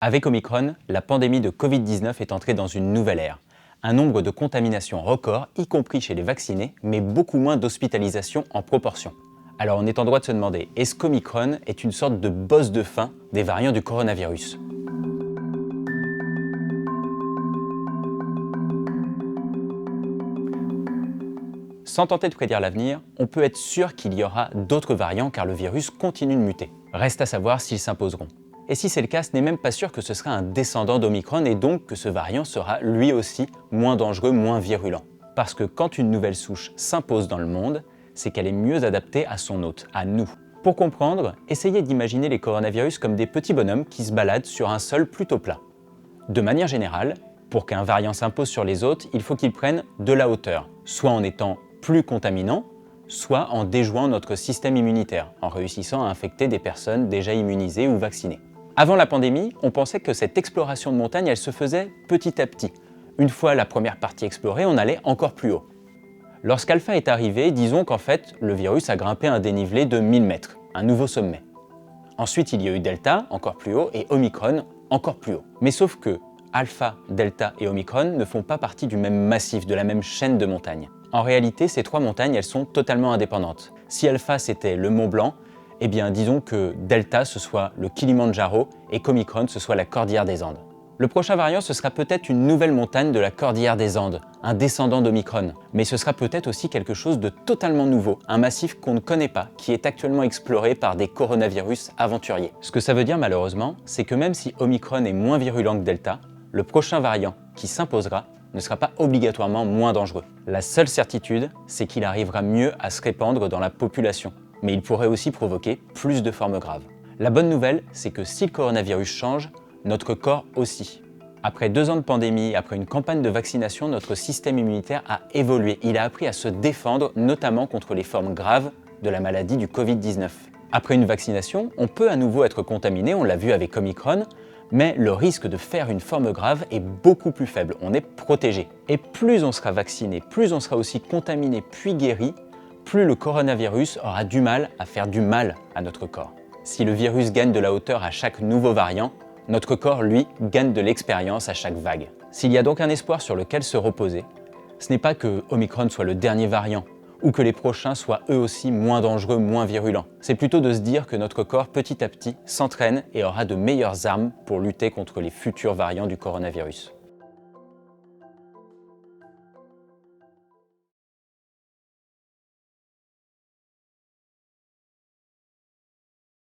Avec Omicron, la pandémie de Covid-19 est entrée dans une nouvelle ère. Un nombre de contaminations record, y compris chez les vaccinés, mais beaucoup moins d'hospitalisations en proportion. Alors on est en droit de se demander, est-ce qu'Omicron est une sorte de boss de fin des variants du coronavirus ? Sans tenter de prédire l'avenir, on peut être sûr qu'il y aura d'autres variants car le virus continue de muter. Reste à savoir s'ils s'imposeront. Et si c'est le cas, ce n'est même pas sûr que ce sera un descendant d'Omicron et donc que ce variant sera lui aussi moins dangereux, moins virulent. Parce que quand une nouvelle souche s'impose dans le monde, c'est qu'elle est mieux adaptée à son hôte, à nous. Pour comprendre, essayez d'imaginer les coronavirus comme des petits bonhommes qui se baladent sur un sol plutôt plat. De manière générale, pour qu'un variant s'impose sur les autres, il faut qu'il prenne de la hauteur, soit en étant plus contaminant, soit en déjouant notre système immunitaire, en réussissant à infecter des personnes déjà immunisées ou vaccinées. Avant la pandémie, on pensait que cette exploration de montagne, elle se faisait petit à petit. Une fois la première partie explorée, on allait encore plus haut. Lorsqu'Alpha est arrivé, disons qu'en fait, le virus a grimpé un dénivelé de 1000 mètres, un nouveau sommet. Ensuite, il y a eu Delta, encore plus haut, et Omicron, encore plus haut. Mais sauf que Alpha, Delta et Omicron ne font pas partie du même massif, de la même chaîne de montagnes. En réalité, ces trois montagnes, elles sont totalement indépendantes. Si Alpha, c'était le Mont Blanc, eh bien disons que Delta, ce soit le Kilimandjaro et qu'Omicron, ce soit la Cordillère des Andes. Le prochain variant, ce sera peut-être une nouvelle montagne de la Cordillère des Andes, un descendant d'Omicron. Mais ce sera peut-être aussi quelque chose de totalement nouveau, un massif qu'on ne connaît pas, qui est actuellement exploré par des coronavirus aventuriers. Ce que ça veut dire malheureusement, c'est que même si Omicron est moins virulent que Delta, le prochain variant qui s'imposera ne sera pas obligatoirement moins dangereux. La seule certitude, c'est qu'il arrivera mieux à se répandre dans la population. Mais il pourrait aussi provoquer plus de formes graves. La bonne nouvelle, c'est que si le coronavirus change, notre corps aussi. Après 2 ans de pandémie, après une campagne de vaccination, notre système immunitaire a évolué. Il a appris à se défendre, notamment contre les formes graves de la maladie du Covid-19. Après une vaccination, on peut à nouveau être contaminé, on l'a vu avec Omicron, mais le risque de faire une forme grave est beaucoup plus faible, on est protégé. Et plus on sera vacciné, plus on sera aussi contaminé puis guéri, plus le coronavirus aura du mal à faire du mal à notre corps. Si le virus gagne de la hauteur à chaque nouveau variant, notre corps, lui, gagne de l'expérience à chaque vague. S'il y a donc un espoir sur lequel se reposer, ce n'est pas que Omicron soit le dernier variant, ou que les prochains soient eux aussi moins dangereux, moins virulents. C'est plutôt de se dire que notre corps, petit à petit, s'entraîne et aura de meilleures armes pour lutter contre les futurs variants du coronavirus.